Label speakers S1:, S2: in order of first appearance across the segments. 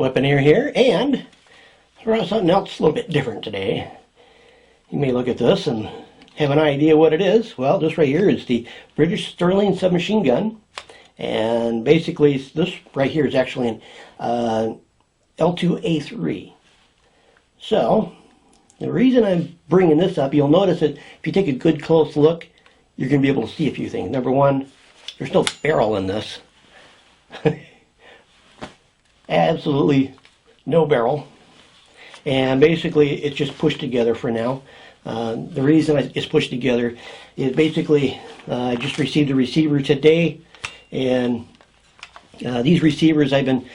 S1: Weaponeer here, and we're on something else a little bit different today. You may look at this and have an idea what it is. Well, this right here is the British Sterling submachine gun, and basically this right here is actually an L2A3. So the reason I'm bringing this up, you'll notice that if you take a good close look, you're going to be able to see a few things. Number one, there's no barrel in this. Absolutely no barrel, and basically it's just pushed together for now. The reason it's pushed together is basically I just received a receiver today, and these receivers I've been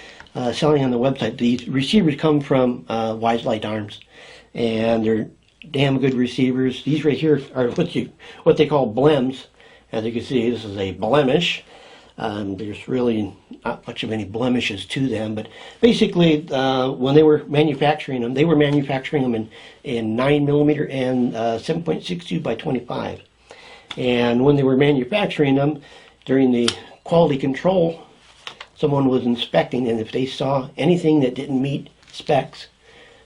S1: selling on the website. These receivers come from Wise Light Arms, and they're damn good receivers. These right here are what they call blems. As you can see, this is a blemish. There's really not much of any blemishes to them, but basically when they were manufacturing them, in 9mm and 7.62 by 25. And when they were manufacturing them, during the quality control, someone was inspecting, and if they saw anything that didn't meet specs,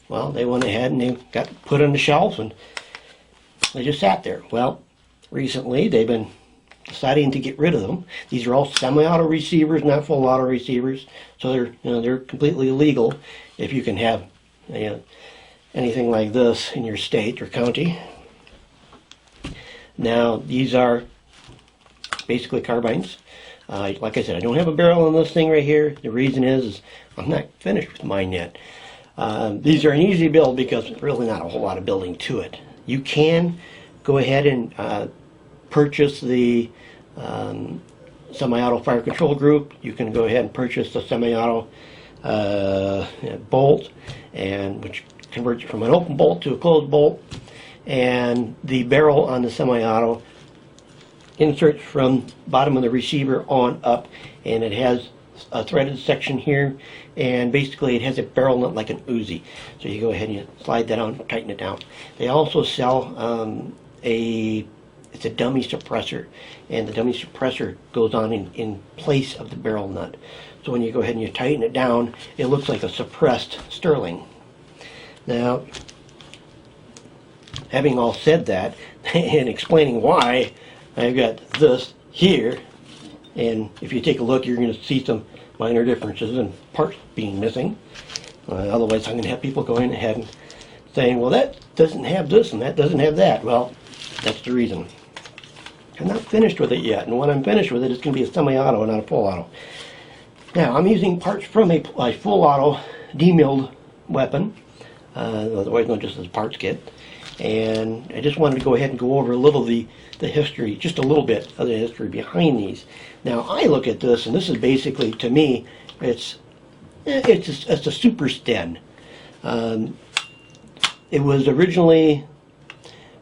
S1: well, they went ahead and they got put on the shelf, and they just sat there. Well, recently they've been deciding to get rid of them. These are all semi-auto receivers, not full auto receivers, so they're completely illegal if you can have anything like this in your state or county. Now these are basically carbines. Like I said, I don't have a barrel on this thing right here. The reason is I'm not finished with mine yet. These are an easy build because there's really not a whole lot of building to it. You can go ahead and purchase the semi-auto fire control group. You can go ahead and purchase the semi-auto bolt, and which converts it from an open bolt to a closed bolt. And the barrel on the semi-auto inserts from bottom of the receiver on up, and it has a threaded section here, and basically it has a barrel nut like an Uzi. So you go ahead and you slide that on, tighten it down. They also sell it's a dummy suppressor, and the dummy suppressor goes on in place of the barrel nut. So when you go ahead and you tighten it down, it looks like a suppressed Sterling. Now, having all said that, and explaining why I've got this here, and if you take a look, you're going to see some minor differences and parts being missing. Otherwise, I'm going to have people going ahead and saying, well, that doesn't have this and that doesn't have that. Well, that's the reason. I'm not finished with it yet, and when I'm finished with it, it's going to be a semi-auto and not a full auto. Now, I'm using parts from a full auto demilled weapon, otherwise known just as a parts kit, and I just wanted to go ahead and go over a little the history, just a little bit of the history behind these. Now, I look at this, and this is basically, to me, it's a super Sten. It was originally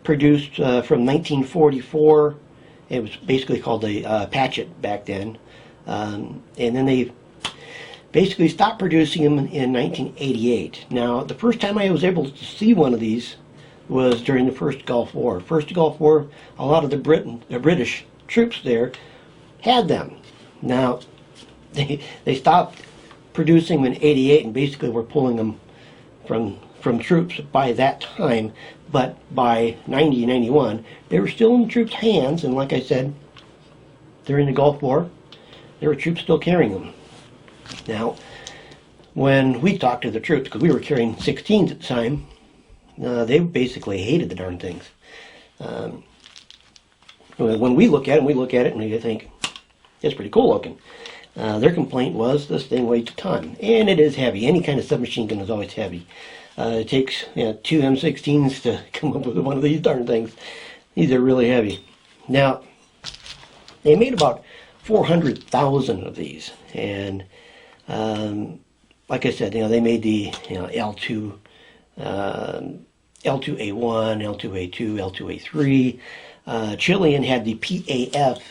S1: produced from 1944. It was basically called a Patchet back then, and then they basically stopped producing them in 1988. Now, the first time I was able to see one of these was during the first Gulf War. First Gulf War, a lot of the British troops there had them. Now, they stopped producing them in '88, and basically were pulling them from troops by that time. But by 90, 91, they were still in the troops' hands, and like I said, during the Gulf War, there were troops still carrying them. Now, when we talked to the troops, because we were carrying 16s at the time, they basically hated the darn things. When we look at it and we think, it's pretty cool looking. Their complaint was this thing weighs a ton, and it is heavy. Any kind of submachine gun is always heavy. It takes 2 M16s to come up with one of these darn things. These are really heavy. Now, they made about 400,000 of these, and like I said, they made the L2, L2A1, L2A2, L2A3. Chilean had the PAF.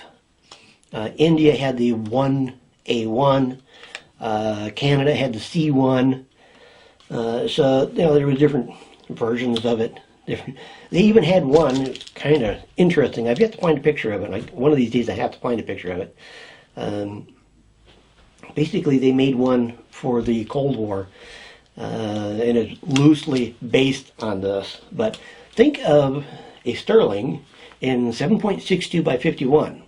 S1: India had the 1A1. Canada had the C1. So there were different versions of it. They even had one that's kind of interesting. I've yet to find a picture of it. One of these days I have to find a picture of it. Basically, they made one for the Cold War, and it's loosely based on this. But think of a Sterling in 7.62 by 51,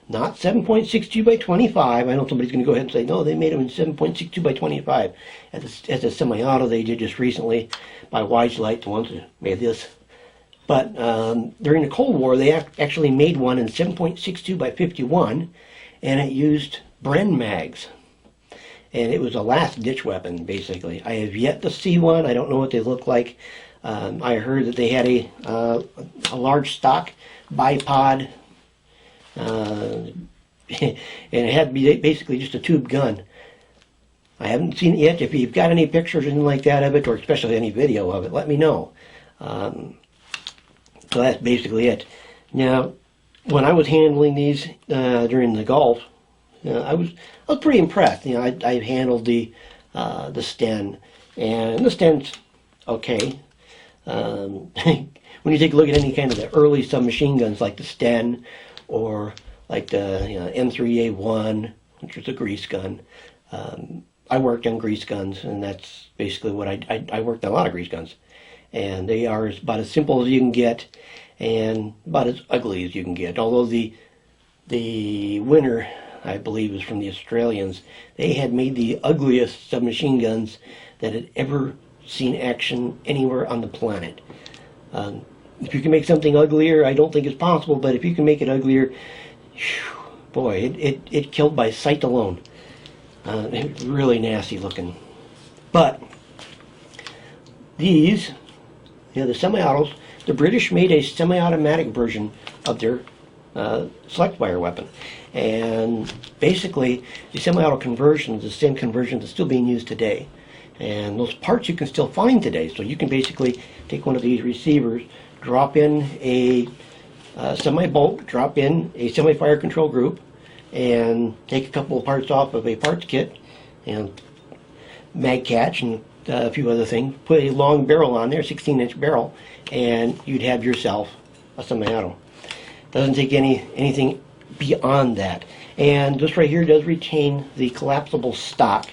S1: not 7.62 by 25. I know somebody's going to go ahead and say, no, they made them in 7.62 by 25. As a semi-auto they did just recently by Light, the ones that made this. But during the Cold War, they actually made one in 7.62 by 51, and it used Bren mags. And it was a last-ditch weapon, basically. I have yet to see one. I don't know what they look like. I heard that they had a large stock bipod, and it had to be basically just a tube gun. I haven't seen it yet. If you've got any pictures or anything like that of it, or especially any video of it, let me know. So that's basically it. Now, when I was handling these during the Gulf, I was pretty impressed. You know, I handled the Sten, and the Sten's okay. When you take a look at any kind of the early submachine guns like the Sten, or like the M3A1, which was a grease gun. I worked on grease guns, and that's basically what I worked on a lot of grease guns. And they are about as simple as you can get, and about as ugly as you can get. Although the winner, I believe, was from the Australians. They had made the ugliest submachine guns that had ever seen action anywhere on the planet. If you can make something uglier, I don't think it's possible, but if you can make it uglier, whew, boy, it killed by sight alone. It really nasty looking. But these, the semi-autos, the British made a semi-automatic version of their select fire weapon. And basically, the semi-auto conversion is the same conversion that's still being used today. And those parts you can still find today. So you can basically take one of these receivers, drop in a semi-bolt, drop in a semi-fire control group, and take a couple of parts off of a parts kit, and mag catch, and a few other things. Put a long barrel on there, 16-inch barrel, and you'd have yourself a semi-auto. Doesn't take anything beyond that. And this right here does retain the collapsible stock.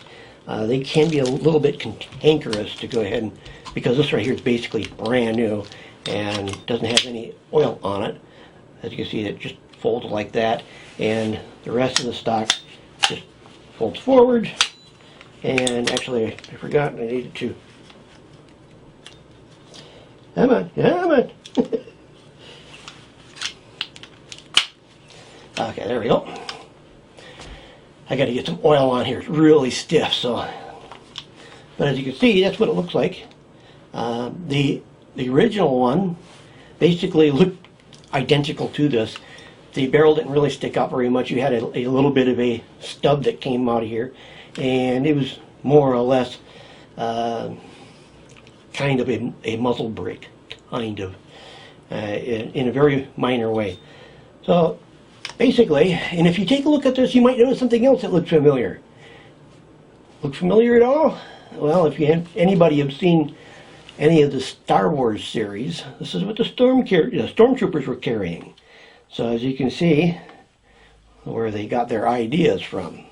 S1: They can be a little bit cantankerous to go ahead and, because this right here is basically brand new and doesn't have any oil on it. As you can see, it just folds like that, and the rest of the stock just folds forward. And actually, I forgot I needed to. Come on, come on. Okay, there we go. I got to get some oil on here. It's really stiff, so. But as you can see, that's what it looks like. The original one basically looked identical to this. The barrel didn't really stick out very much. You had a little bit of a stub that came out of here, and it was more or less kind of a muzzle brake, kind of, in a very minor way. So basically, and if you take a look at this, you might notice something else that looks familiar. Look familiar at all? Well, if anybody have seen any of the Star Wars series, this is what the stormtroopers were carrying. So as you can see, where they got their ideas from.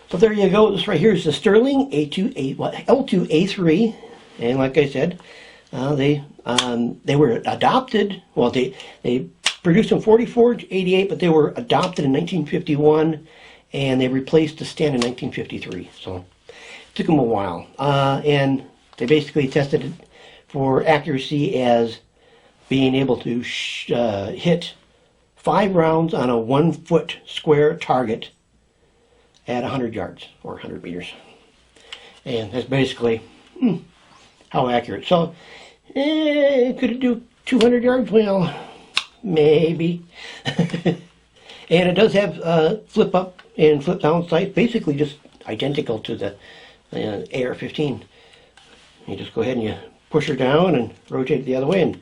S1: So there you go. This right here is the Sterling L2A3, and like I said, they were adopted. Well, they produced them 44 to 88, but they were adopted in 1951, and they replaced the Sten in 1953. So it took them a while, and they basically tested it for accuracy as being able to hit 5 rounds on a 1-foot square target at 100 yards or 100 meters. And that's basically how accurate. So, could it do 200 yards? Well, maybe. And it does have flip up and flip down sights, basically just identical to the AR-15. You just go ahead and you push her down and rotate it the other way, and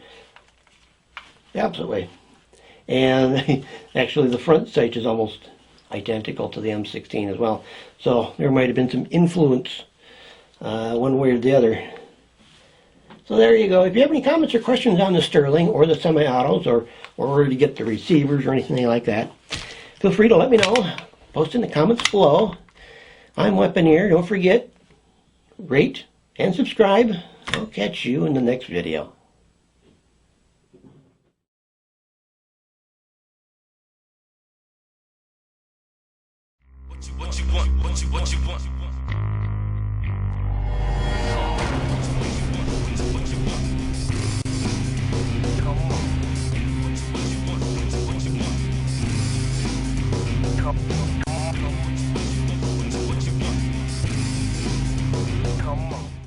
S1: the opposite way. And actually the front sight is almost identical to the M16 as well. So there might have been some influence one way or the other. So there you go. If you have any comments or questions on the Sterling or the semi-autos, or where to get the receivers or anything like that, feel free to let me know. Post in the comments below. I'm Weaponeer. Don't forget, rate and subscribe. I'll catch you in the next video.
S2: What you want?